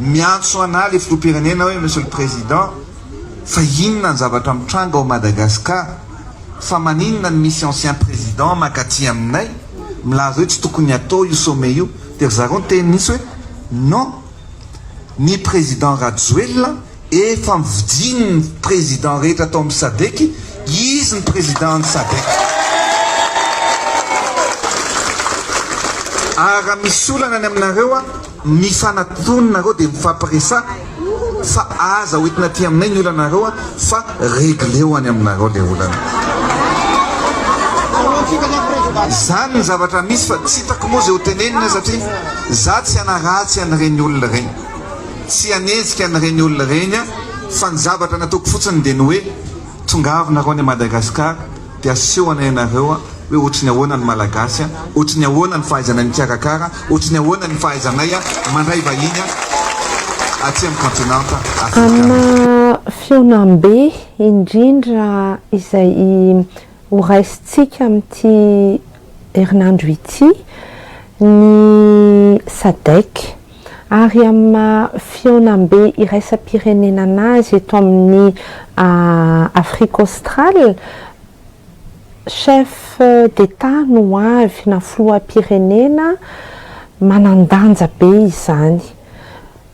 miantso ana le filoham-pirenena hoe monsieur le président fa inona ny zavatra mitranga ao Madagasikara fa maninona ny misy ancien président makaty aminay milaza hoe tsy tokony atao io sommet io dia ry zareo ny teny nisy hoe non ny président Rajoelina efa mividiny ny président rehetra atao amin'ny SADC izy ny président ny SADC ary misy olana any aminareo a mifanatononareo dia mifampiresa fa aza hoentina ty aminay ny olanareo a fa régleo any aminareo le olana zany ny zavatra misy fa tsy hitako moa zay ho tenenina satria za tsy anaratsy an'ireny olona reny tsy anezika an'ireny olona reny a fa ny zavatra nataoko fotsiny dia ny hoe tongavinareo any Madagasikara dia asehoana ianareo a hoe ohatry ny ahoana ny malagasy a ohatry ny ahoana ny fahaizana ny karakara ohatry ny ahoana ny fahaizanay a mandray vahiny a aty amin'ny continente africain. Ana fionam-be indrindra izay ho raisintsika amin'ity herinandro ity ny SADC ary amin'ny fionam-be iraisam-pirenena anazy eto amin'ny Afrique australe chef d'État no avy na filoham-pirenena manandanja be izany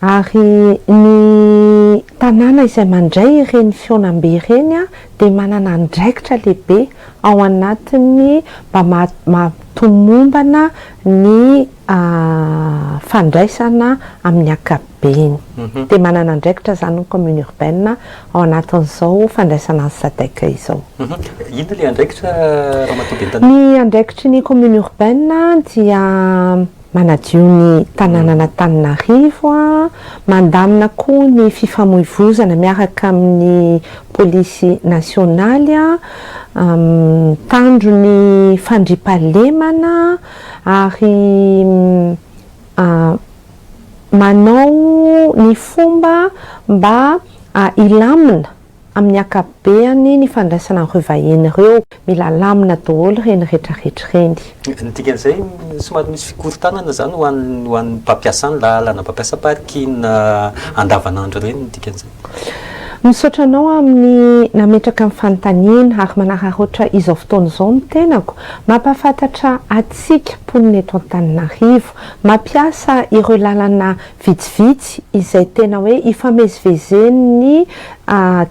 ary ny tanàna izay mandray ireny fionam-be ireny a dia manana andraikitra lehibe ao anatiny mba mampitomombana ny fandraisana amin'ny ankapobeny dia manana andraikitra zany ny commune urbaine ao anatin'izao fandraisana ny SADC izao. Ino le andraikitra Ramatoa? Ny andraikitry ny commune urbaine dia manadio ny tanàna n'Antananarivo a mandamina koa ny fifamoivoizana miaraka amin'ny polisy nasionaly a tandro ny fandriampahalemana ary manao ny fomba mba ilamina amin'ny ankapobeny ny fandraisana ireo vahiny ireo mila lamina daholo reny rehetrarehetra reny. Dikan'izay somary misy fikorontanana zany ho an'ny mpampiasa ny lalana mpampiasa parking andavanandro reny dikan'izay. Misaotra anao amin'ny nametraka amin'ny fanontaniana ary manararaotra izao fotoana izao ny tenako mampafantatra atsika mponina eto Antananarivo mampiasa ireo lalana vitsivitsy izay tena hoe ifamezivezeny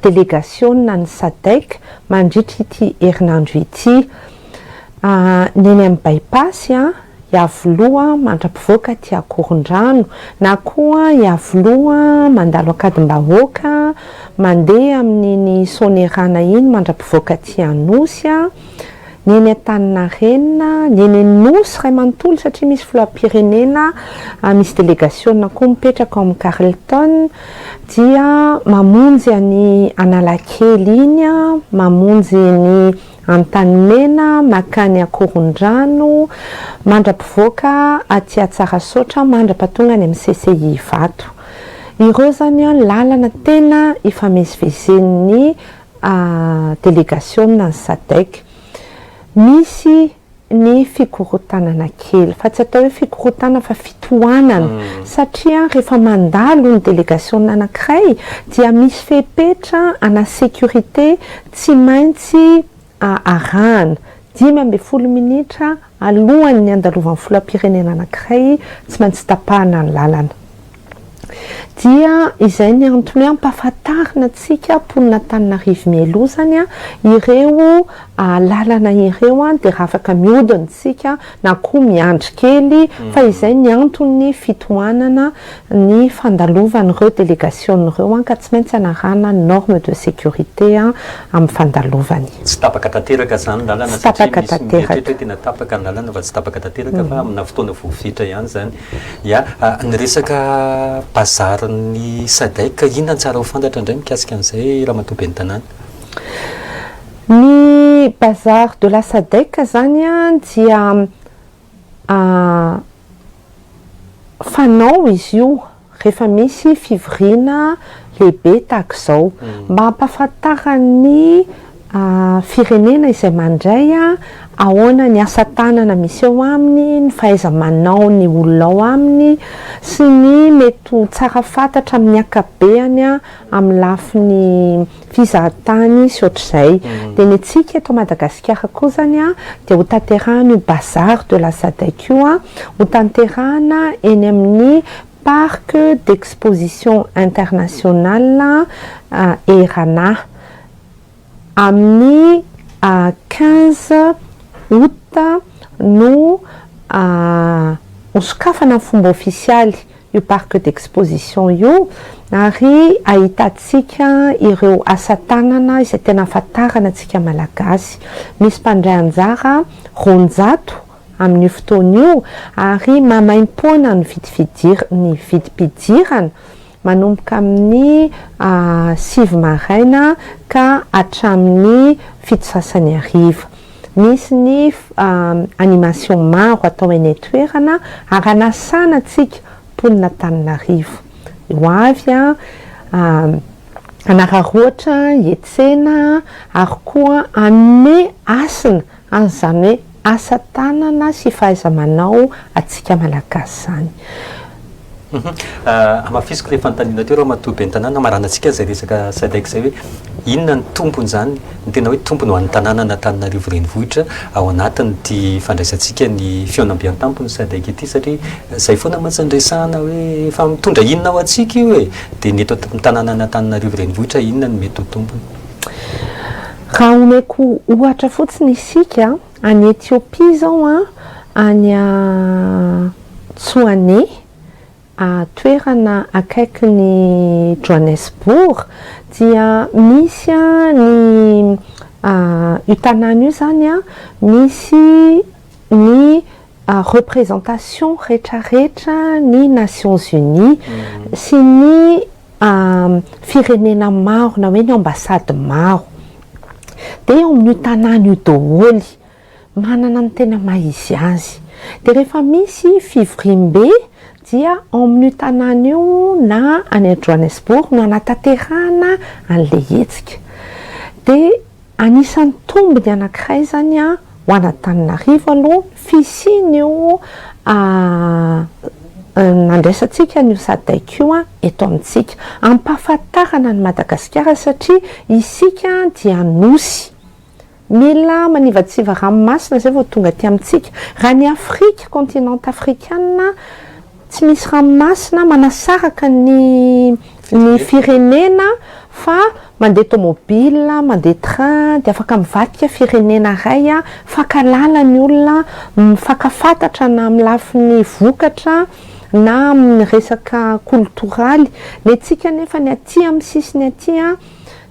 délégationna ny SADC mandritra ity herinandro ity neny amin'ny bypass iavoloha mandra-pivoaka ty Akorondrano na koa iavoloha mandalo akadim-bahoaka mandeha amin'iny Sonerana iny mandra-pivoaka ty Anosy neny Antaninarenina neny Nosy ray manontolo satria misy filoham-pirenena misy délégationna koa mipetraka ao amin'ny Carleton dia mamonjy any Analakely iny mamonjy ny Antanimena makany Akorondrano mandra-pivoaka aty Antsarasotra mandra-patonga any amin'ny CCI Vato. Ireo zany lalana tena ifamezivezen'ny délégationna ny SADC. Misy ny fikorotanana kely fa tsy atao hoe fikorotana fa fitohanana satria rehefa mandalo ny délégationna anankiray dia misy fepetra ana sécurité tsy maintsy arahana 10 minitra alohan'ny andalovan'ny filoham-pirenena anankiray tsy maintsy tapahana ny lalana. Dia izay ny antony ampahafantarina antsika mponina Antananarivo mialozany ireo lalana ireo dia raha afaka mihodintsika na koa miandry kely fa izay ny antony fitohanana ny fandalovan'ireo délégation ireo ka tsy maintsy anarana norme de sécurité amin'ny fandalovany. Tsy tapaka tanteraka zany lalana satria misy mieritreritra hoe tena tapaka ny lalana fa tsy tapaka tanteraka fa amina fotoana voafitra ihany zany. Ny resaka bazarin'ny SADC inona ny tsara ho fantatra indray mikasika an'izay Ramatoa Ben'ny Tanàna? Ny bazar de la SADC zany dia fanao izy io rehefa misy fivoriana lehibe tahaka izao mba hampahafantarany firenena izay mandray ahoana ny asa tanana misy eo aminy, ny fahaiza-manao ny olona ao aminy sy ny mety ho tsara fantatra amin'ny akabeany amin'ny lafiny fizahatany sy ohatr'izay. Dia ny antsika eto Madagasikara koa zany dia ho tanterahana io bazar de la SADC io ho tanterahana eny amin'ny parc d'exposition internationale Erana amin'ny 15 août no hosokafana fomba ofisialy io parc d'exposition io ary ahitantsika ireo asa tanana izay tena ahafantarana antsika malagasy. Misy mpandray anjara roanjato amin'ny fotoana io ary mamaim-poana ny vidim-pidirana manomboka amin'ny 6 maraina ka hatramin'ny 7 sasany hariva. Misy ny animation maro atao eny toerana ary anasana antsika mponina Antananarivo. Io avy anararoatra hietsena ary koa anome asina an'izany hoe asa tanana sy fahaiza-manao atsika malagasy zany. Amafisiko le fanontaniana teo raha matoby an-tanàna maranantsika zay resaka SADC zay hoe inona ny tompony zany ny tena hoe tompony ho an'ny tanàna Antananarivo renivohitra ao anatiny ty fandraisantsika ny fiaonam-bian-tampony SADC ity satria zay foana matsandraisana hoe fa mitondra inona ao atsika io e dia ny eto amin'ny tanàna Antananarivo renivohitra inona ny mety ho tompony? Raha omeko ohatra fotsiny isika any Etiopia zao any Tsoane toerana akaiky ny Johannesburg dia misy ny io tanàna io zany misy ny représentation rehetrarehetra ny Nations Unies sy ny firenena maro na hoe ny ambasady maro. Dia eo amin'io tanàna io daholo manana ny tena maha-izy azy. Dia rehefa misy fivorim-be dia amin'ny tanàna io na any Johannesburg no anatanterahana an'ilay hetsika. Dia anisan'ny tombony anankiray zany ho an'Antananarivo aloha fisiny io nandraisantsika ny SADC io eto amintsika ampahafantarana ny Madagasikara satria isika dia nosy mila manivatsiva ranomasina zay vao tonga aty amintsika. Raha ny Afrika continent africaine tsy misy ranomasina manasaraka ny firenena fa mandeha tomobile, mandeha train dia afaka mivadika firenena iray fankalala ny olona mifankafantatra na amin'ny lafiny vokatra na amin'ny resaka kultoraly. Ny antsika nefa ny aty amin'ny sisiny aty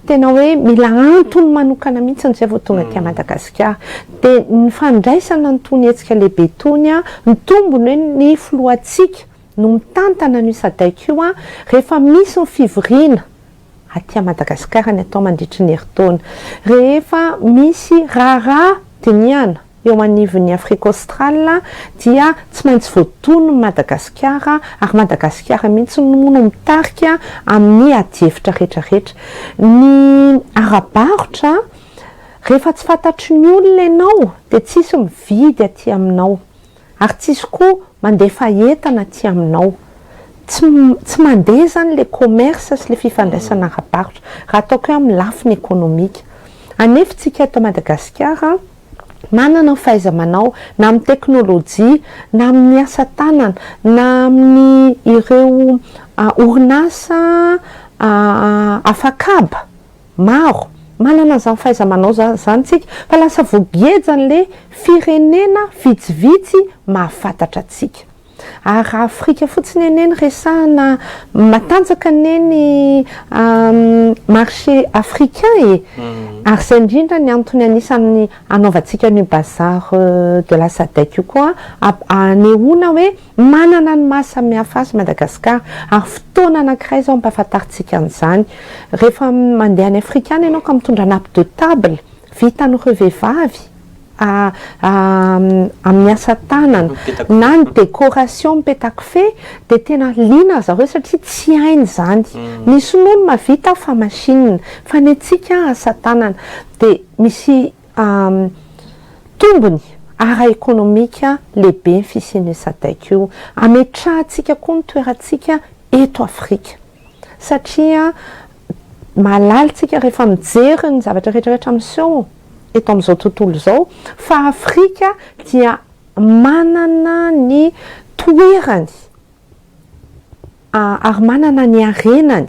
tena hoe mila antony manokana mihitsy zay vao tonga aty Madagasikara. Dia ny fandraisana nytony hetsika lehibe itony ny tombony hoe ny filohantsika no mitantana ny SADC io rehefa misy ny fivoriana aty Madagasikara ny atao mandritry ny herintaona. Rehefa misy raharaha diniana eo anivon'ny Afrika Australe dia tsy maintsy voatono Madagasikara ary Madagasikara mihitsy no mitarika amin'ny ady-hevitra rehetrarehetra. Ny ara-barotra rehefa tsy fantatry ny olona ianao dia tsisy mividy aty aminao ary tsisy koa mandefa entana aty aminao. Tsy mandeha zany le commerce sy le fifandraisana ara-barotra raha ataoko hoe amin'ny lafiny ekonomika. Anefantsika eto Madagasikara manana ny fahaiza-manao na amin'ny teknôlôjia na amin'ny asa tanana na amin'ny ireo orinasa afakaba maro manana zany fahaiza-manao zany tsika fa lasa voagejany firenena vitsivitsy mahafantatra atsika. Ary Afrika fotsiny eneny resahana matanjaka neny marché africain ary zay indrindra ny antony anisan'ny anaovantsika ny bazar de la SADC io koa anehoana hoe manana ny mahasamihafa azy Madagasikara ary fotoana anankiray zao ampahafantaritsika an'izany. Rehefa mandeha any afrikana ianao ka mitondra nappe de table vitan'ireo vehivavy amin'ny asa tanana na ny décoration mipetaka fe dia tena liana zareo satria tsy hainy zany. Misy n'olo mavita fa machine fa ny antsika asa tanana dia misy tombony ara ekonomika lehibe ny fisian'io sadaika io ametrahantsika koa ny toerantsika eto Afrika satria malalitsika rehefa mijery ny zavatra rehetrarehetra miseho eto amin'izao tontolo izao fa Afrika dia manana ny toerany ary manana ny arenany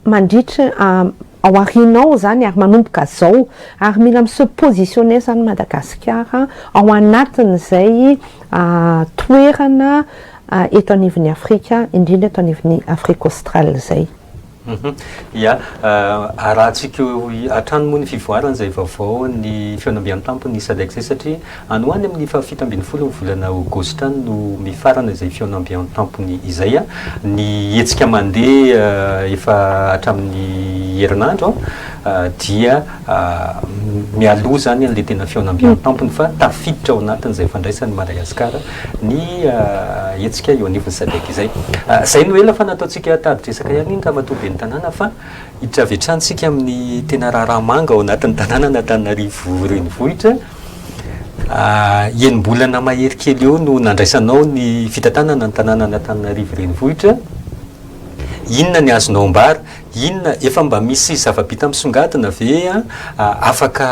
mandritra ao arinao zany ary manomboka zao ary mila mise positionner zany Madagasikara ao anatin'izay toerana eto anivon'ny Afrika indrindra eto anivon'ny Afrika Australe zay. Ia arahantsika hatrany moa ny fivoarana izay vaovao ny fianambian'ny tampony sadaika izay satria anoany amin'ny fahafito ambin'ny folo ny volana aogositra no mifarana izay fianambian'ny tampony izay ny hetsika mandeha efa hatramin'ny herinandro dia mialoha zany an'ilay tena fianambian'ny tampony fa tafiditra ao anatin'izay fandraisany Madagasikara ny hetsika eo anivon'ny sadaika izay. Zay no ela fa nataontsika tadidresaka ihany iny ka matoa tanàna fa hitravetrantsika amin'ny tena raharamanga ao anatin'ny tanàna Antananarivo renivohitra enim-bolana mahery kely eo no nandraisanao ny fitantanana ny tanàna Antananarivo renivohitra. Inona ny azonao ambara inona efa mba misy zava-bita misongadina ve afaka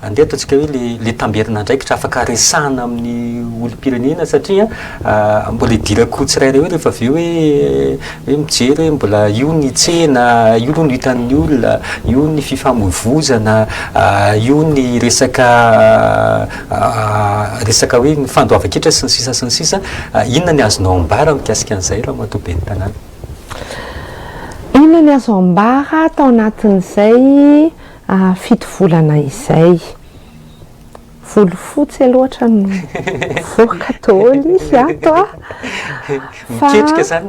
andeha ataontsika hoe le tamberina andraikitra afaka resahana amin'ny olom-pirenena satria mbola idirako tsirairay hoe rehefa aveo hoe mijery hoe mbola io ny tsena io no hitan'ny olona io ny fifamoivozana io ny resaka hoe ny fandoava-kitra sy ny sisa inona ny azonao ambara mikasika an'izay raha matobe ny tanàna. Inona ny azo ambara tao anatin'izay fito volana izay volo fotsy aloatra no voaka taoly izy ato miketrika zany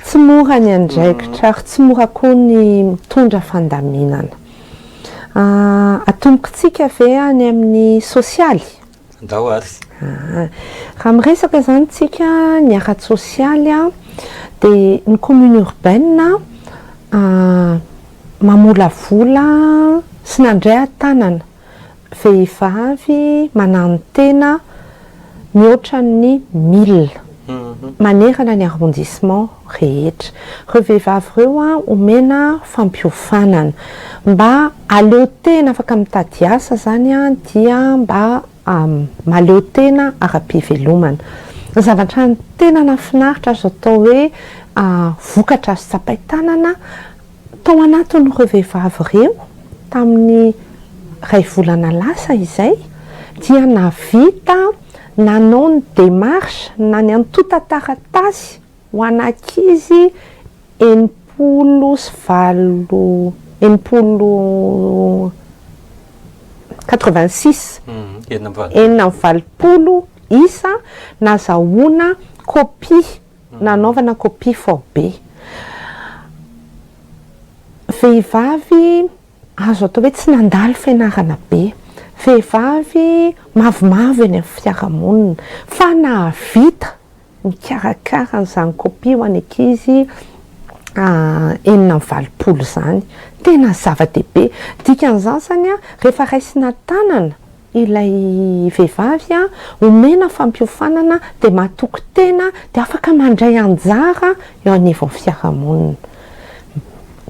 tsy mora ny andraikitra ary tsy mora koa ny mitondra fandaminana atombokontsika ve any amin'ny sosialy ndao ary raha miresaka zany tsika ny araty sosialy dia ny commune urbaine mamolavola sy nandray an-tanana vehivavy manano-tena mihoatra ny 1000 manerana ny arrondissement rehetra. Ireo vehivavy ireo omena fampiofanana mba aleo tena afaka mitady asa zany dia mba maleo tena ara-pivelomana. Zavatra ny tena nafinaritra azo atao hoe vokatra azo tsapaitanana tao anatin'ireo vehivavy ireo tamin'ny ray volana lasa izay dia navita nanao ny démarche na ny antota-taratasy ho an'ankizy 86 enina valopolo isa nazahoana kopia nanaovana kopia forbe vehivavy azo atao hoe tsy nandalo fianarana be vehivavy mavomavo eny amin'ny fiarahamonina fa nahavita mikarakara an'izany kopia ho an'ankizy enina valopolo zany tena zava-dehibe dikan'izany zany rehefa raisina tanana ilay vehivavy omena fampiofanana dia matoky tena dia afaka mandray anjara eo anivon'ny fiarahamonina.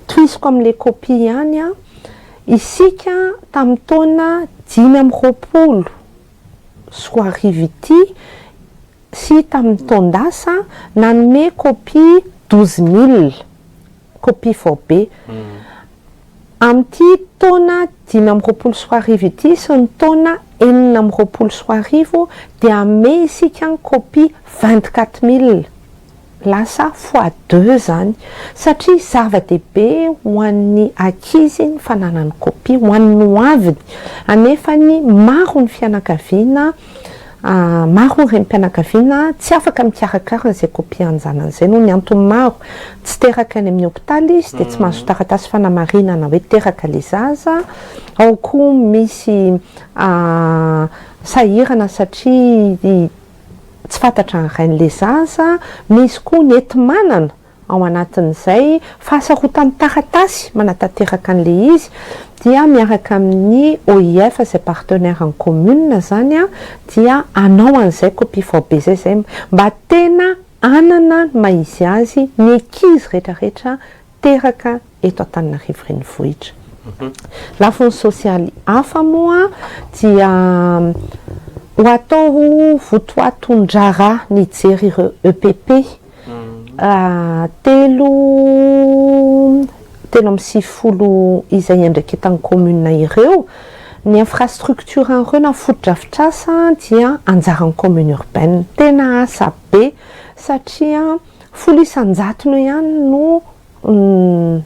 Toisiko amin'ilay kopia ihany isika tamin'ny taona 520 soa arivo ity sy tamin'ny taondasa nanome kopia 12000 kopia forbe. Amin'ity taona 520 soa arivo ity sy ny taona 420 soa arivo dia ame isika ny kopia 24000 lasa fois 2 zany satria zava-dehibe ho an'ny ankizy ny fananany kopia ho an'ny hoaviny anefa ny maro ny fianakaviana maro ny renim-pianakaviana tsy afaka mikarakara n'izay kopia anjanan'izay noho ny antony maro tsy teraka any amin'ny hopitaly izy dia tsy mahazo taratasy fanamarinana hoe teraka le zaza ao koa misy sahirana satria tsy fantatra ny rain'le zaza misy koa ny enti-manana ao anatin'izay fahasarotan'ny taratasy manatateraka an'le izy dia miaraka amin'ny OIF zay partenaire en commune zany a dia anao an'izay copie forbe zay mba tena anana maizy azy ny ankizy rehetrarehetra teraka eto Antananarivo renivohitra. Lafiny sosialy hafa moa dia ho atao votoaton-drara nijery ireo EPP telo amby 60 izay andraikitany commune ireo ny infrastructure ireo na foto-drafitrasa dia anjaran'ny commune urbaine tena asa be satria 100 ihany no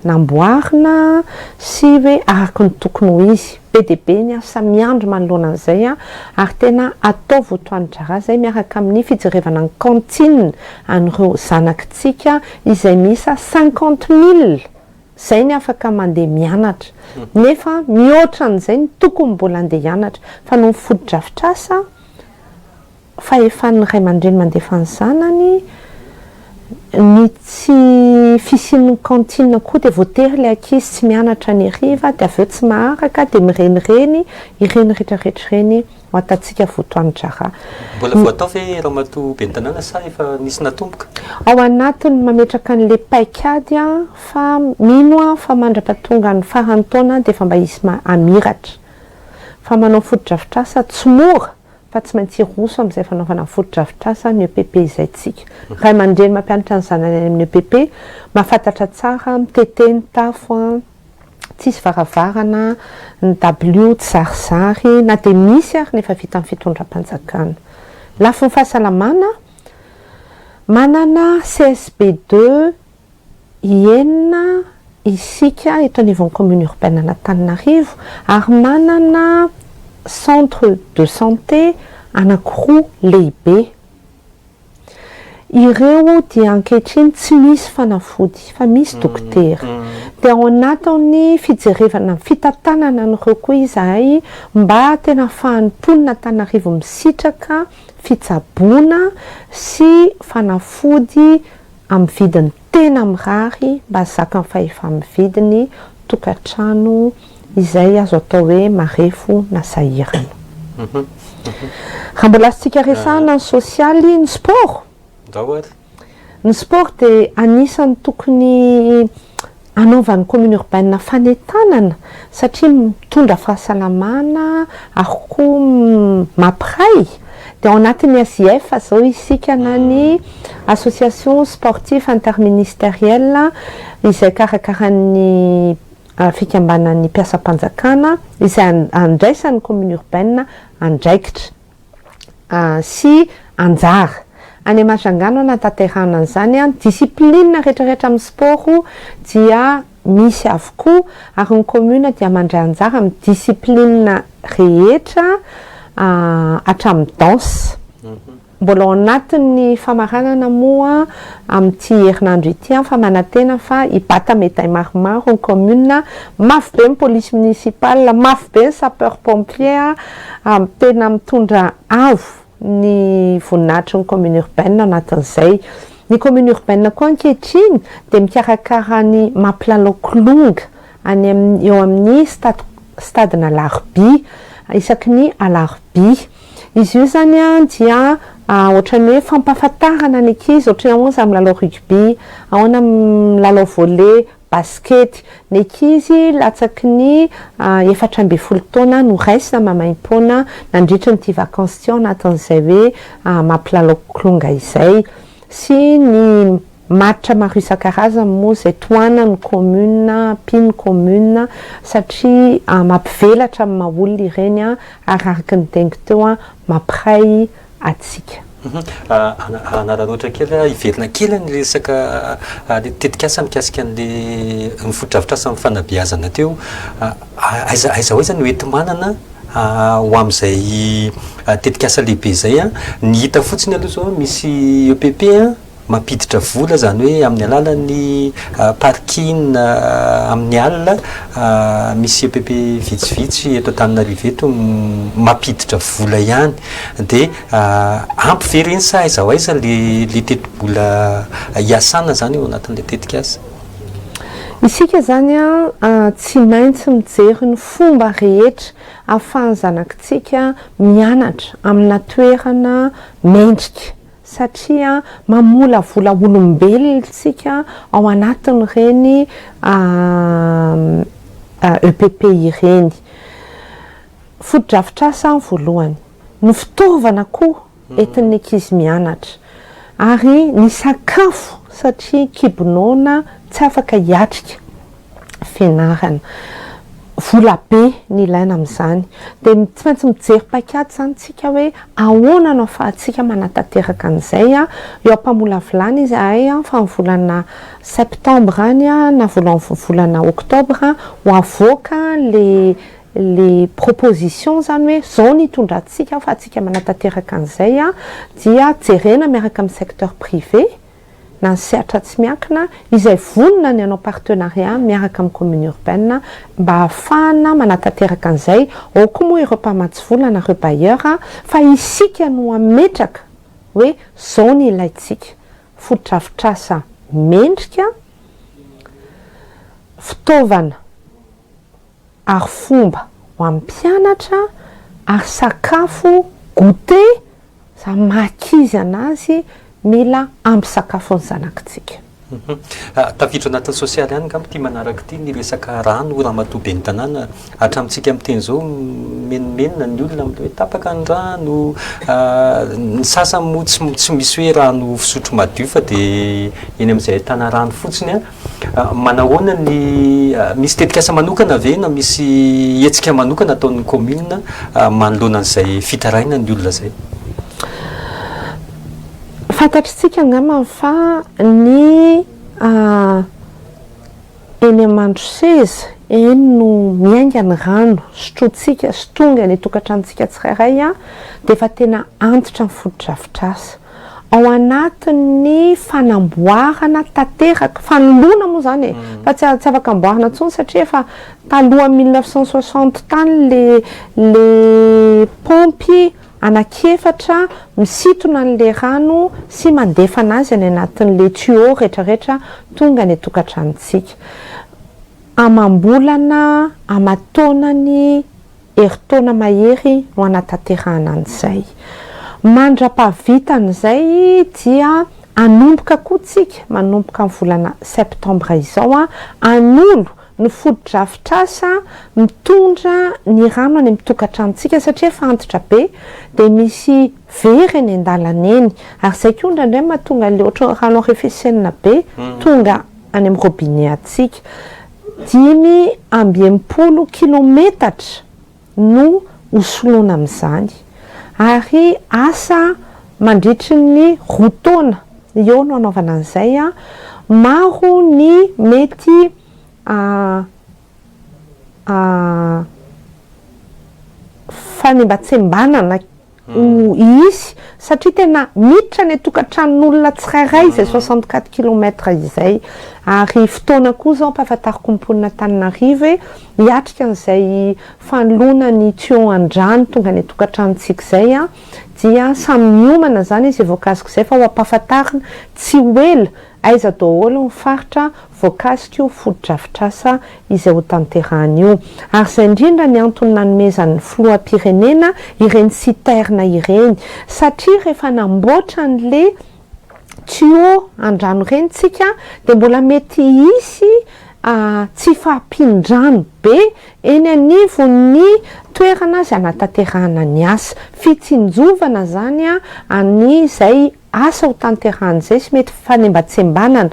namboarina sy hoe araka ny tokony ho izy PDB ny asa miandry manoloana an'izay ary tena atao votoan-drara zay miaraka amin'ny fijerevana ny cantine an'ireo zanakitsika izay misa 50,000 zay ny afaka mandeha mianatra nefa mihoatra an'izay ny tokony mbola andeha hianatra fa no foto-drafitrasa fa efa ny ray aman-dreny mandefa ny zanany ny tsy fisian'ny cantine koa dia voatery le ankizy tsy mianatra ny hariva dia avy eo tsy maharaka dia mirenireny ireny rehetrarehetra ireny ho atatsika votoan-drara. Mbola voatao ve ramatoa Bentanana sa efa nisy natomboka? Ao anatiny mametraka an'le paikady fa mino fa mandra-pahatonga ny farany taona dia efa mba izy amiratra fa manao foto-drafitrasa tsy mora fa tsy maintsy roso amin'izay fanaovana foto-drafitrasa ny EPP izay tsika. Ray aman-dreny mampianatra ny zanany amin'ny EPP mahafantatra tsara mitete ny tafo tsisy varavarana ny W tsarizary na dia misy ary nefa vita amin'ny fitondram-panjakana. Lafiny fahasalamana manana CSB2 enina isika eto anivon'ny commune urbaine Antananarivo ary manana centre de santé anankiroa lehibe. Ireo dia ankehitriny tsy misy fanafody fa misy dokotera dia ao anatin'ny fijerevana fitantanana an'ireo koa izahay mba tena ahafahan'ny mponina Antananarivo misitraka fitsaboana sy fanafody amin'ny vidiny tena mirary mba zaka ny fahefa amin'ny vidiny tokantrano izay azo atao hoe marefo na sahirana. Raha mbola azontsika resahana ny sosialy ny sport. Ny sport dia anisan'ny tokony anaovan'ny commune urbaine fanentanana satria mitondra fahasalamana ary koa mampiray dia ao anatin'ny ASIF zao isika na ny association sportive interministérielle izay karakaran'ny fikambanan'ny mpiasam-panjakana izay andraisan'ny commune urbaine andraikitra sy anjara any Majangano natanterahana an'izany discipline rehetrarehetra amin'ny sport dia misy avokoa ary ny commune dia mandray anjara amin'ny discipline rehetra hatramin'ny danse. Mbola ao anatin'ny famaranana moa amin'ity herinandro ity fa manantena fa hibata médaille maromaro ny commune, mafy be ny police municipale, mafy be ny sapeur pompier tena mitondra avo ny voninahitry ny commune urbaine anatin'izay. Ny commune urbaine koa ankehitriny dia mikarakara ny mampilalao-kolonga eo amin'ny stadina Larby isaky ny Alarby. Izy io zany dia ohatrany hoe fampahafantarana ny ankizy ohatrany ahoana milalao rugby, ahoana milalao volley, basket. Ny ankizy latsaky ny 14 taona no raisina mamaim-poana nandritra ny vacances ty ao anatin'izay hoe mampilalao-kolonga izay sy ny matitra maro isan-karazany moa izay toanany commune, mpino commune satria mampivelatra amin'ny maha-olona ireny ary araky ny tengy teo mampiray atsika. Anaranoatra kely ivelona kely ny resaka tetikasa mikasika an'le mifoto-drafitrasa amin'ny fanabeazana teo aiza hoe zany hoety manana ho amin'izay tetikasa lehibe izay ny hita fotsiny aloha zao misy EPP mampiditra vola zany hoe amin'ny alalan'ny parking amin'ny alina misy EPP vitsivitsy eto Antananarivo eto mampiditra vola ihany dia ampy ve reny sa aiza ho aiza le teti-bola hiasana zany eo anatin'ilay tetika azy isika zany a tsy maintsy mijery ny fomba rehetra ahafahany zanakitsika mianatra amina toerana mendrika satria mamola vola olombelontsika ao anatin'ireny EPP ireny fotodrafitrasa ny voalohany ny fitaovana koa entin'ny ankizy mianatra ary ny sakafo satria kibonona tsy afaka hiatrika fianarana vola be ny ilaina amin'izany dia tsy maintsy mijery paikady zany tsika hoe ahoana no ahafahantsika manatanteraka an'izay a eo ampamola vilany izy ahay a fa ny volana septembre any a na volana octobre ho avoaka les propositions zany hoe zao ny tondratsika fa atsika manatanteraka an'izay a dia jerena miaraka amin'ny secteur privé na ny sehatra tsy miankina izay vonona ny anao partenariat miaraka amin'ny commune urbaine mba ahafahana manatanteraka an'izay ao koa moa ireo mpamatsy vola na ireo bailleur fa isika no ametraka hoe zao ny ilaitsika fotodrafitrasa mendrika fitaovana ary fomba ho amin'ny mpianatra ary sakafo goûter za makizy anazy mila ampy sakafo ny zanakitsika tafiditra anatin'ny sosialy ihany nga ty manaraka ty ny resaka rano raha matobe ny tanàna hatramintsika amin'teny zao menomenona ny olona am'le hoe tapaka ny rano ny sasany moa tsy misy hoe rano fisotro madio fa dia eny amin'izay tana rano fotsiny a manahoana ny misy tetikasa manokana ve na misy hetsika manokana ataon'ny commune manoloana an'izay fitaraina ny olona zay fantatritsika angamba fa ny eny amandro seza eny no miaingany rano sotrotsika sotonga ny tokantranontsika tsirairay a dia efa tena antitra ny fotodrafitrasa ao anatin'ny fanamboarana tanteraka fanoloana moa zany fa tsy afaka amboarina ntsony satria efa taloha 1960 tany le pompy anakefatra misitona an'le rano sy mandefa anazy any anatin'le tuyau rehetrarehetra tonga ny tokantranontsika amambolana amataonany heritaona mahery no anatanterahana an'izay mandra-pavitan'izay dia anomboka koa tsika manomboka amin'ny volana septembre izao anolo ny fotodrafitrasa mitondra ny rano any mitokantranontsika satria efa antitra be dia misy very any an-dalana eny ary zay koa ndraindray mahatonga le ohatra rano arefesenina be tonga any amin'ny robinet atsika 5 kilometatra no hosoloana amin'izany ary asa mandritry ny rotaona eo no anaovana an'izay maro ny mety fanembatsembanana izy satria tena miditra ny tokantranon'olona tsirairay izay 64 kilometra izay ary fotoana koa zao mpahafantariko mimponina Antananarivo hiatrika an'izay fanoloana ny tuyau an-drano tonga ny tokantranontsika izay dia samy miomana zany izy voakaziko izay fa ho ampahafantarina tsy hoela aiza daholo ny faritra voakasika io fotodrafitrasa izay ho tanterahana io ary izay indrindra ny antony nanomezan'ny filoham-pirenena ireny citerna ireny satria rehefa namboatra an'le tuyau an-drano ireny tsika dia mbola mety hisy tsy fahampin-drano be eny anivon'ny toerana izay anatanterahana ny asa fitsinjovana zany an'izay asa ho tanterahana izay sy mety fanembatsembanana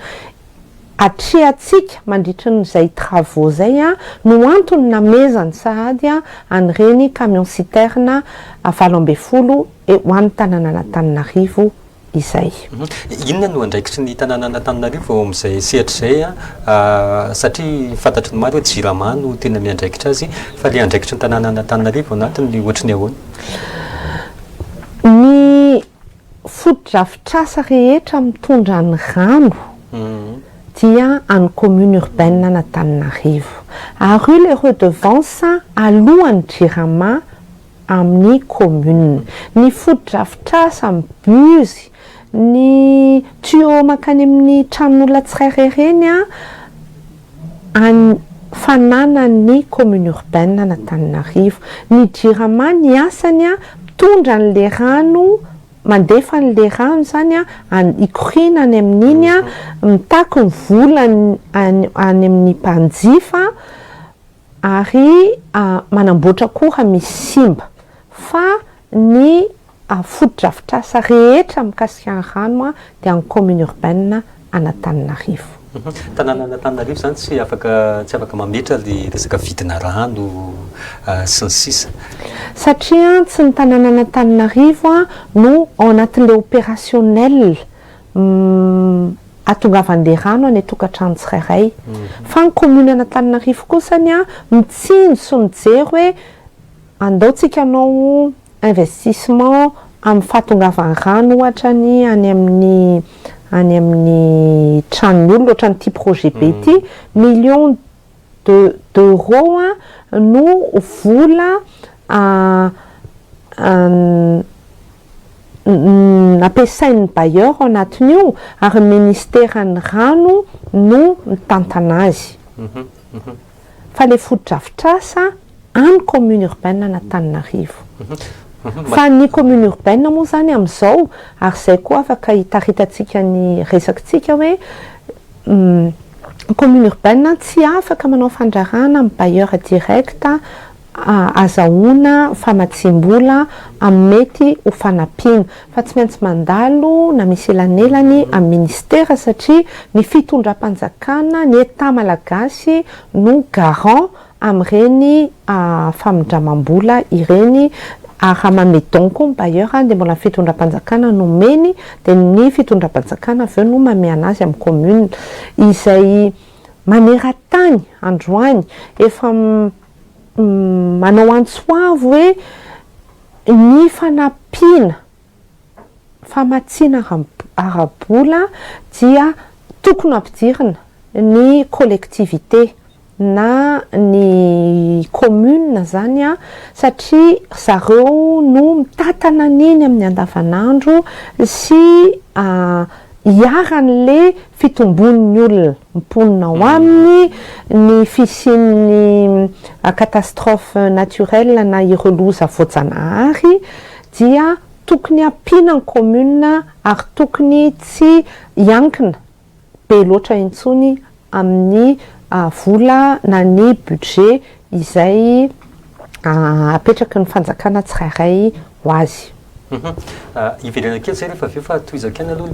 atrehatsika mandritry n'izay travaux zay no antony namezany sahady an'ireny camion citerne 20 ho an'ny tanàna n'Antananarivo izay. Inona no andraikitry ny tanàna n'Antananarivo ao amin'izay sehatra izay satria fantatry ny maro hoe Jirama no tena miandraikitra azy fa le andraikitry ny tanàna n'Antananarivo anatiny ohatry ny ahoana? fotodrafitrasa rehetra mitondra ny rano dia any commune urbaine n'Antananarivo. Ary le redevance alohan'ny JIRAMA amin'ny commune. Ny fotodrafitrasa amin'ny bus, ny tuyau makany amin'ny tranon'olona tsirairay reny fananan'ny commune urbaine n'Antananarivo. Ny JIRAMA ny asany mitondra an'le rano, mandefa an'le rano zany ikorina any amin'iny mitaky ny vola any amin'ny mpanjifa ary manamboatra koa misy simba. Fa ny fotodrafitrasa rehetra mikasika ny rano dia amin'ny commune urbaine Antananarivo. Tanàna Antananarivo zany tsy afaka mametra le resaka vidina rano sy ny sisa. Satria tsy ny tanàna Antananarivo no ao anatin'le opérationnel atongavan'le rano any tokantrano tsirairay. Fa ny commune Antananarivo kosany mitsinjo sy mijery hoe andaotsika anao investissement amin'ny fahatongavan'ny rano ohatra ny any amin'ny tranon'olona ohatra ny ty projet be ity, millions d'euros no vola ampiasain'ny bailleur ao anatin'io ary ministeran'ny rano no mitantana azy. Fa le fotodrafitrasa any commune urbaine n'Antananarivo. Fa ny commune urbaine moa zany amin'izao ary zay koa afaka hitaritatsika ny resakitsika hoe commune urbaine tsy afaka manao fandrarana amin'ny bailleur direct azahoana famatsim-bola amin'ny mety ho fanampiana. Fa tsy maintsy mandalo na misy elanelany amin'ny ministera satria ny fitondram-panjakana ny État malagasy no garant amin'ireny famindramam-bola ireny ary mameton koa ny bailleur dia mbola fitondram-panjakana no meny dia ny fitondram-panjakana avy eo no mamena azy amin'ny commune izay maneran-tany androany efa manao antsoavo hoe ny fanampiana famatsiana ara-bola dia tokony ampidirina ny collectivité na ny commune zany satria zareo no mitatana an'iny amin'ny andavanandro sy hiaran'le fitombon'ny olona mimponina ao aminy ny fisian'ny catastrophe naturelle na ireo loza voajanahary dia tokony ampiana ny commune ary tokony tsy hiankina be loatra intsony amin'ny vola na ny budget izay apetraky ny fanjakana tsirairay ho azy. Ivelana kely zay rehefa aveo fa toizakany aloha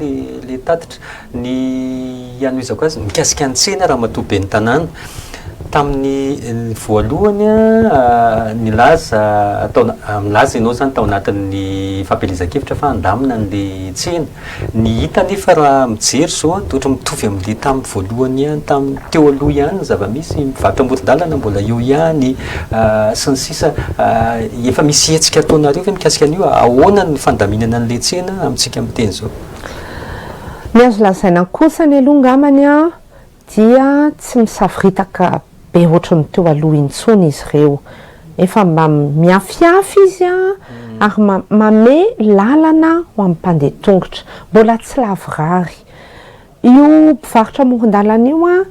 le tatitra ny anoizako azy mikasika ny tsena raha matoa-be ny tanàna tamin'ny voalohany milaza ianao zany tao anatin'ny fampielezan-kevitra fa andamina n'le tsena ny hita nefa raha mijery zao ohatra mitovy amin'le tamin'ny voalohany ihany tamin'ny teo aloha ihany zava-misy mivarotra amoron-dalana mbola eo ihany sy ny sisa efa misy hetsika ataonareo fa mikasika an'io ahoana ny fandaminana an'le tsena amintsika miteny zao. Ny azo lazaina kosany aloha ngamany dia tsy misafiritaka be ohatrany teo aloha intsony izy ireo efa mba miafiafy izy ary mame lalana ho amin'ny mpandeha tongotra mbola tsy lavorary io mpivarotra amoron-dalana io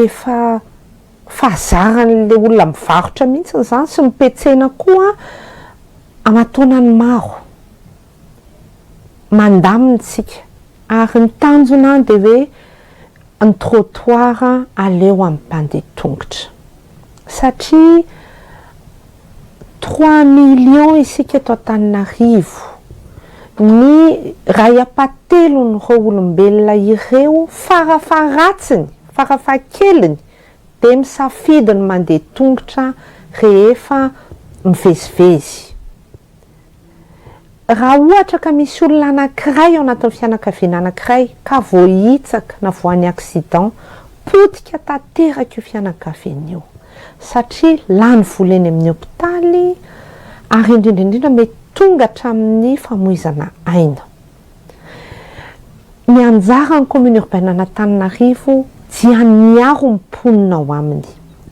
efa fahazaran'le olona mivarotra mihitsy zany sy mipetsena koa amatonany maro mandamintsika ary ny tanjona dia hoe ny trottoir aleo amin'ny mpandeha tongotra satria 3 millions isika eto Antananarivo ny raha iapatelon'ireo olombelona ireo farafaratsiny farafahakeliny dia misafidy ny mandeha tongotra rehefa mivezivezy. Raha ohatra ka misy olona anankiray ao anatin'ny fianakaviana anankiray ka voahitsaka na voan'ny accident potika tanteraka io fianakaviana io satria lany vola eny amin'ny hopitaly ary indrindraindrindra mety tonga hatramin'ny famoizana aina. ny anjara ny commune urbaine Antananarivo dia miaro ny mponina ao aminy.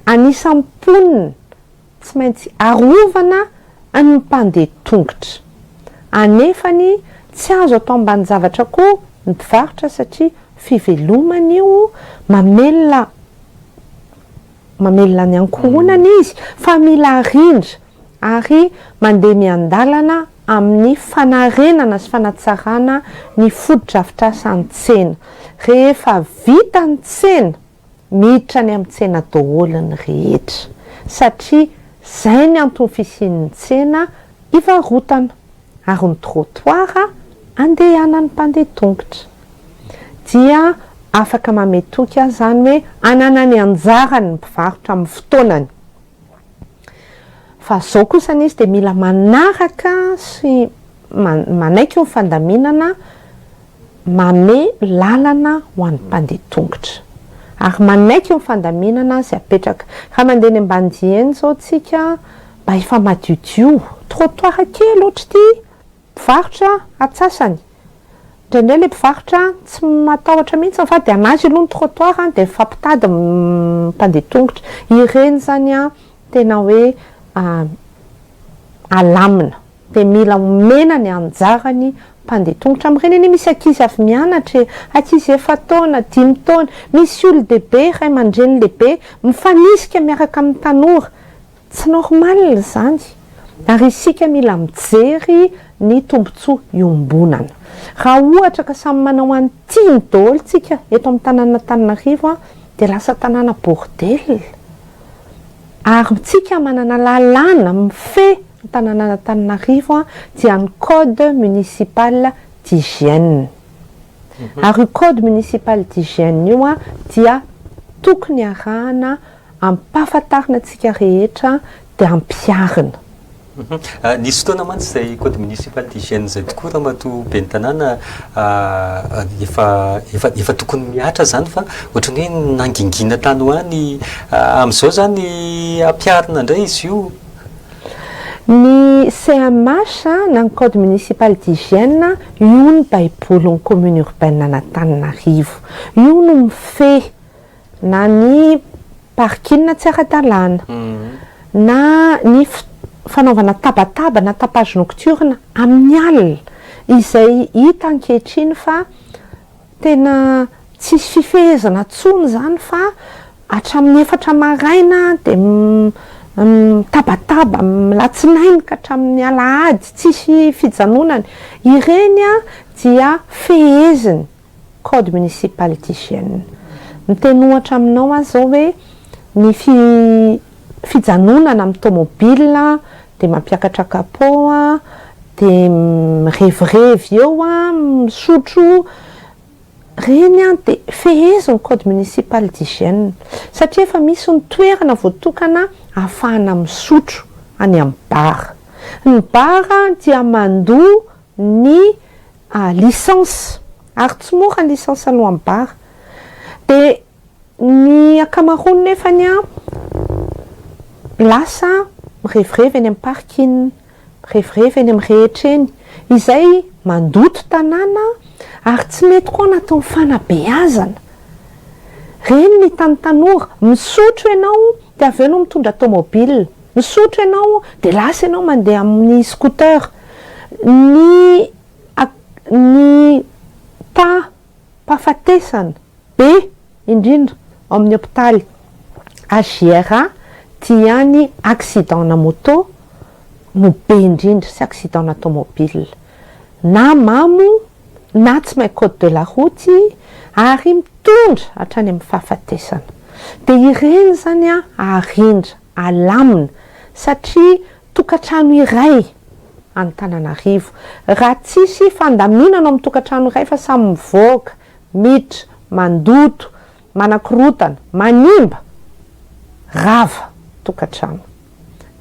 Anisan'ny mponina tsy maintsy arovana ny mpandeha tongotra. Anefany tsy azo atao ambany zavatra koa ny mpivarotra satria fivelomana io mamelona ny ankohonana izy fa mila rindra ary mandeha miandalana amin'ny fanarenana sy fanatsarana ny fotodrafitrasa ny tsena. Rehefa vita ny tsena miditra ny amin'ny tsena daholo ny rehetra satria zay ny antony fisian'ny tsena ivarotana ary ny trottoir andehanan'ny mpandeha tongotra. Dia afaka mametoka zany hoe anana ny anjarany mpivarotra amin'ny fotoanany. Fa zao kosa izy dia mila manaraka sy manaiky ny fandaminana mame lalana ho an'ny mpandeha tongotra. Ary manaiky ny fandaminana sy apetraka. Raha mandeha ny ambanidieny zao tsika mba efa madiodio. Trottoir kely ohatra ity mpivarotra atsasany. Indrindray ilay mpivarotra tsy matahotra mihitsy fa dia anazy aloha ny trottoir dia fampitady mpandeha tongotra. Ireny zany tena hoe alamina dia mila omena ny anjarany mpandeha tongotra. Amin'ireny misy ankizy avy mianatra, ankizy efa taona, 5 taona, misy olon-dehibe, ray aman-dreny lehibe mifanisika miaraka amin'ny tanora. Tsy normal zany. Ary isika mila mijery ny tombontsoa iombonana. Raha ohatra ka samy manao an'ity daholo tsika eto amin'ny tanàna Antananarivo dia lasa tanàna bordel. Ary tsika manana lalàna mifehy ny tanàna Antananarivo dia ny code municipal d'hygiène. Ary io code municipal d'hygiène io dia tokony arahana ampahafantarina tsika rehetra dia ampiarina. Nisy fotoana mantsy zay code municipal d'hygiène zay tokoa raha matoa be ny tanàna efa tokony miatra zany fa ohatrany hoe nangingina tany hoany amin'izao zany ampiarina indray izy io. Ny CMH na ny code municipal d'hygiène io ny baibolon'ny commune urbaine Antananarivo. Io no mifehy na ny parking tsy ara-dalàna na ny fanaovana tabataba na tapage nocturne amin'ny alina izay hita ankehitriny fa tena tsisy fifehezana intsony zany fa hatramin'ny 4 maraina dia tabataba milatsinainy ka hatramin'ny alahady tsisy fijanonana. Ireny dia feheziny code municipal d'hygiène. Miteny ohatra aminao zao hoe ny fijanonana amin'ny tomobile dia mampiakatra kapao dia mirevirevy eo misotro reny dia feheziny code municipal d'hygiène satria efa misy ny toerana voatokana ahafahana misotro any amin'ny bar. Ny bar dia mandoa ny licence ary tsy mora ny licence aloha amin'ny bar. Dia ny akamaroany nefany lasa mirevirevy eny amin'ny parking, mirevirevy eny amin'ny rehetra eny. Izay mandoto tanàna ary tsy mety koa anatin'ny fanabeazana. Reny ny tanora misotro ianao dia avy eo ianao mitondra tomobile. Misotro ianao dia lasa ianao mandeha amin'ny scooter. Ny mpahafatesana be indrindra amin'ny hôpitaly AGRA dia ny accident na moto no be indrindra sy accident na tomobile. Na mamo na tsy mahay code de la route ary mitondra hatrany amin'ny fahafatesana. Dia ireny zany arindra, alamina satria tokantrano iray Antananarivo. Raha tsisy fandaminana amin'ny tokantrano iray fa samy mivoaka, miditra, mandoto, manakorotana, manimba, rava tokantrano.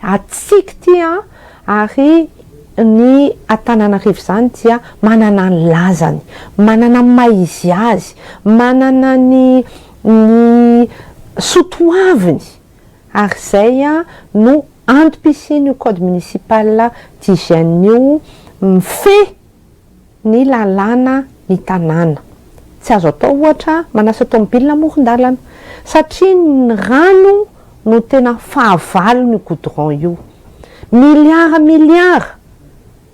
Atsika tia ary ny Antananarivo zany dia manana ny lazany, manana ny maizy azy, manana ny sotoaviny. Ary zay no antom-pisiany io code municipal d'hygiène io mifehy ny lalàna ny tanàna. tsy azo atao ohatra manasa tomobila amoron-dalana satria ny rano no tena fahavalo ny goudron io miliara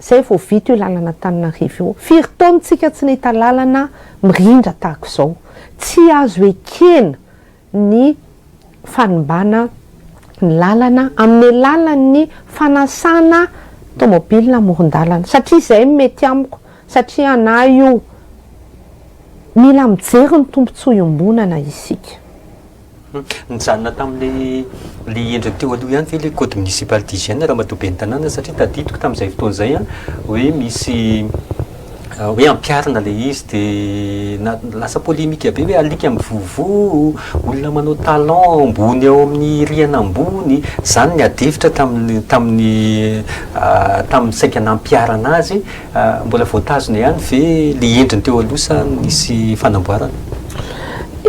zay vao vita io lalana Antananarivo io firy taontsika tsy nahita lalana mirindra tahaka izao tsy azo ekena ny fanimbana ny lalana amin'ny alalan'ny fanasana tomobila amoron-dalana satria zay mety amiko satria ana io mila mijery ny tombontsoa iombonana isika nijanona tamin'le endriny teo aloha ihany ve le code municipal d'hygiène raha matoa-be ny tanàna satria tadidiko tamin'izay fotoana izay a hoe misy hoe ampiarina le izy dia lasa polémika be hoe alika mivovo olona manao talon ambony ao amin'ny riana ambony zany ny adevitra tamin'ny saika nampiarana azy mbola voatazona ihany ve le endriny teo aloha sa nisy fanamboarana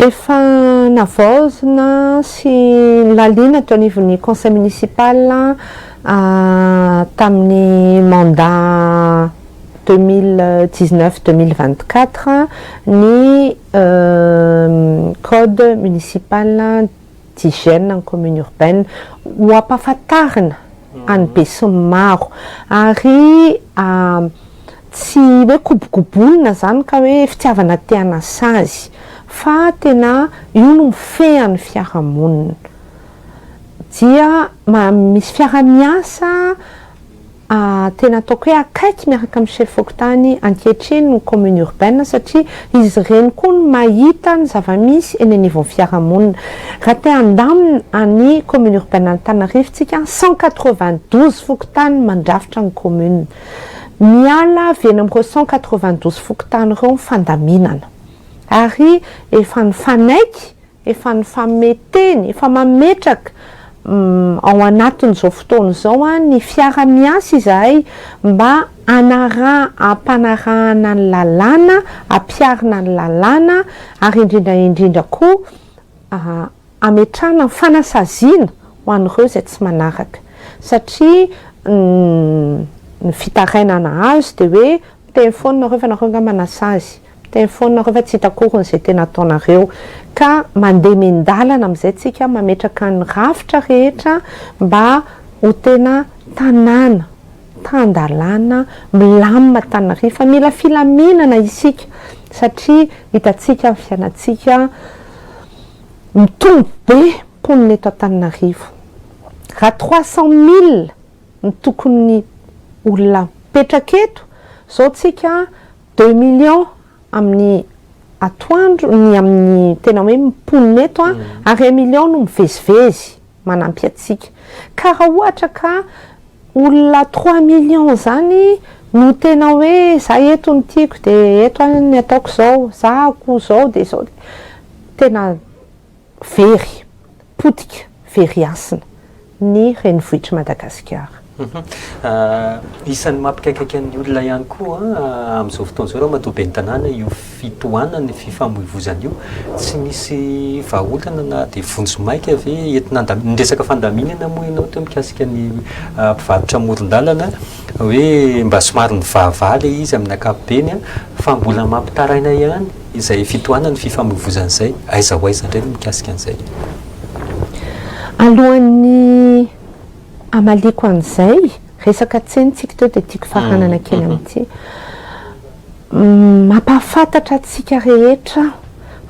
efa navaozina sy laliana teo anivon'ny conseil municipal tamin'ny mandat 2019-2024 ny code municipal d'hygiène en commune urbaine ho ampahafantarina any be sy maro ary tsy hoe kobokobolina zany ka hoe fitiavana te-hanasa azy fa tena io no mifehan'ny fiarahamonina dia misy fiara-miasa tena ataoko hoe akaiky miaraka amin'ny chef fokontany ankehitriny ny commune urbaine satria izy ireny koa no mahita ny zava-misy eny anivon'ny fiarahamonina raha te handamina any commune urbaine Antananarivo tsika 192 fokontany mandrafitra ny commune miala avena amin'ireo 192 fokontany ireo fandaminana ary efa nifanaiky efa nifameteny efa mametraka ao anatin'izao fotoana izao ny fiara-miasa izahay mba ampanarahana ny lalàna ampiarina ny lalàna ary indrindra koa ametrahana ny fanasaziana ho an'ireo izay tsy manaraka satria ny fitarainana azy dia hoe miteny foana nareo fa nareo nga manasa azy miteny foana nareo fa tsy hitakorony izay tena ataonareo ka mandeha mendalana amin'izay tsika mametraka ny rafitra rehetra mba ho tena tanàna tandalàna milamina Antananarivo fa mila filaminana isika satria hitatsika ny fiainatsika mitombo be mponina eto Antananarivo raha 300 000 ny tokony olona petraka eto zao tsika 2 millions amin'ny atoandro ny amin'ny tena hoe mimponina eto ary 1 million no mivezivezy manampy atsika ka raha ohatra ka olona 3 millions zany no tena hoe za eto ny tiako dia eto ny ataoko zao za akoho zao dia zao tena very potika very asina ny renivohitry Madagasikara isan'ny mampikaikaiky ny olona ihany koa amin'izao fotoana izao raha matoa-be ny tanàna io fitohanana fifamoivoizana io tsy misy vahaolana na dia vonjomaika ave entina ny resaka fandaminana moa ianao teo mikasika ny mpivarotra amoron-dalana hoe mba somary ny vahavala izy amin'ny ankapobeny fa mbola mampitaraina ihany izay fitohanana fifamoivoizana izay aiza ho aiza indray no mikasika an'izay alohan'ny amaliko an'izay resaka tsenitsika teo dia tiako faranana kely amin'ity mampahafantatra atsika rehetra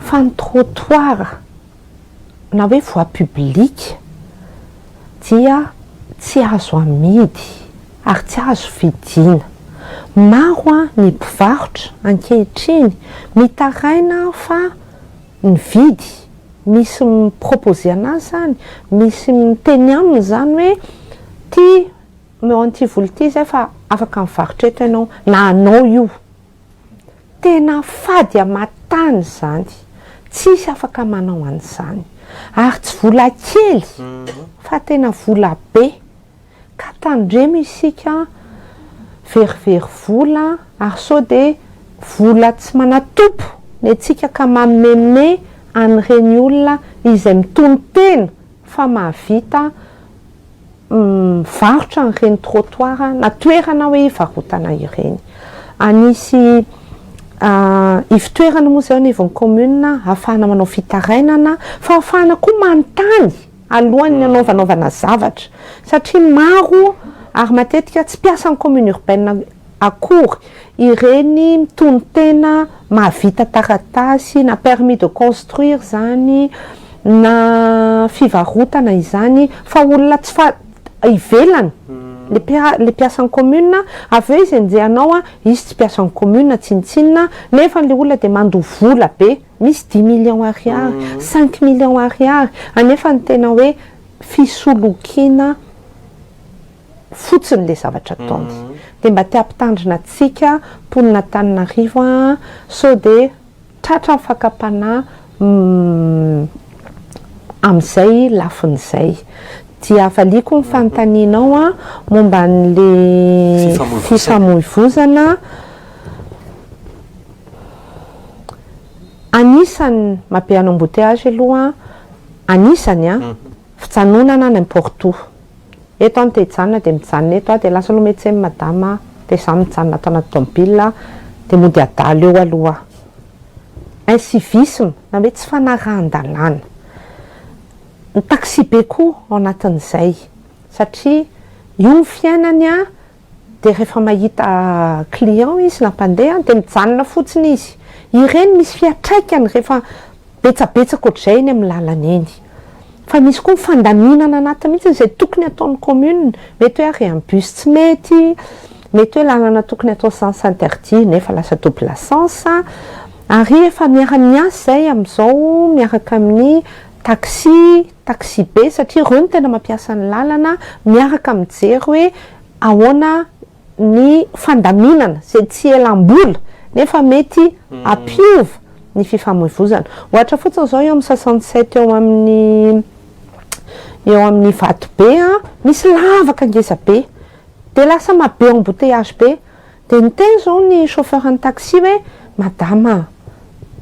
fa ny trottoir na hoe voie publique dia tsy azo amidy ary tsy azo vidiana maro ny mpivarotra ankehitriny mitaraina fa ny vidy misy mipropose anazy zany misy miteny aminy zany hoe ty meo antivolo ty zay fa afaka mivarotra eto ianao na anao io tena fady amatany zany tsisy afaka manao an'izany ary tsy vola kely fa tena vola be ka tandremo isika verivery vola ary sao dia vola tsy manatompo ny atsika ka mameme an'ireny olona izay mitony tena fa mahavita mivarotra n'ireny trottoir na toerana hoe hivarotana ireny anisy ivitoerana moa zao ny vony commune ahafahana manao fitarainana fa ahafahana koa manontany alohan'ny anaovanaovana zavatra satria maro ary matetika tsy piasan'ny commune urbaine akory ireny mitony tena mahavita taratasy na permis de construire zany na fivarotana izany fa olona tsy fa ivelany le piasan'ny commune avy eo izy enjehanao izy tsy piasan'ny commune tsinitsinina nefa le olona de mandoha vola be misy 10 millions ariary 5 millions ariary anefa ny tena hoe fisolokiana fotsiny le zavatra ataony de mba te ampitandrina atsika mponina Antananarivo so de tratra ny fakapana amin'izay lafin'izay dia avaliako ny fanontanianao momba n'le fifamoivoizana anisany mabe embouteillage aloha anisany fijanonana n'importe où eto any te hijanona de mijanona eto de lasa aloha mety madama de za mijanona ato anaty tomobile de mody adalo eo aloha incivisme na hoe tsy fanarahan-dalàna ny taxi be koa ao anatin'izay satria io ny fiainany de rehefa mahita client izy na mpandeha de mijanona fotsiny izy ireny misy fiatraikany rehefa betsabetsaka ohatr'izay eny amin'ny lalana eny fa misy koa fandaminana anatiny mihitsy izay tokony ataon'ny commune mety hoe réimbus tsy mety hoe lalana tokony atao sens interdit nefa lasa double sens ary efa miara-miasa zay amin'izao miaraka amin'ny taxi be satria reo ny tena mampiasa ny lalana miaraka mijery hoe ahoana ny fandaminana zay tsy elam-bola nefa mety ampiova ny fifamoivoizana ohatra fotsiny zao eo amin'ny 67 eo amin'ny vato be misy lavaka ngeza be de lasa mabe embouteillage be de niteny zao ny chauffeur ny taxi hoe madama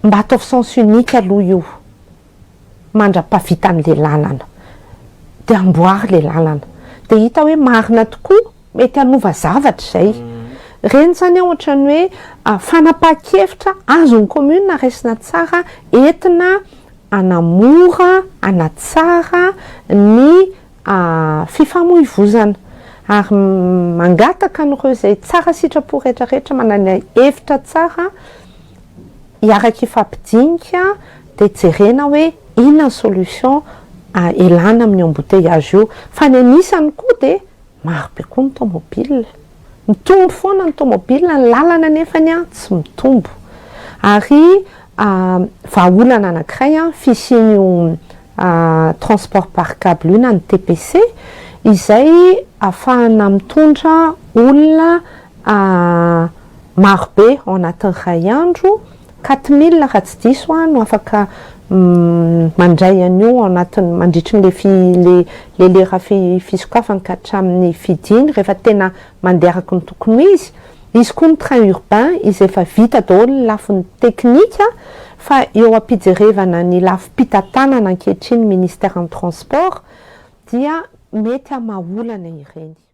mba ataovy sens unique aloha io mandra-pavita an'le lalana de amboary le lalana de hita hoe marina tokoa mety hanova zavatra zay reny zany ohatrany hoe fanapaha-kevitra azon'ny commune raisina tsara entina anamora anatsara ny fifamoivoizana ary mangataka an'ireo zay tsara sitrapo rehetrarehetra manana hevitra tsara hiaraka ifampidinika de jerena hoe inona ny solution elana amin'ny embouteillage io fa ny anisany koa de marobe koa ny tomobile mitombo foana ny tomobile ny lalana nefany tsy mitombo ary vahaolana anankiray fisian'io transport par câble io na ny TPC izay ahafahana mitondra olona marobe ao anatin'ny ray andro 4000 raha tsy diso no afaka mandray an'io anatin'ny mandritry le lera fisokafana ka hatramin'ny fidiny rehefa tena mandeha araky ny tokony izy koa ny train urbain izy efa vita daholo ny lafin'ny teknika fa eo ampijerevana ny lafim-pitantanana ankehitriny ministère en transport dia mety amaolana ireny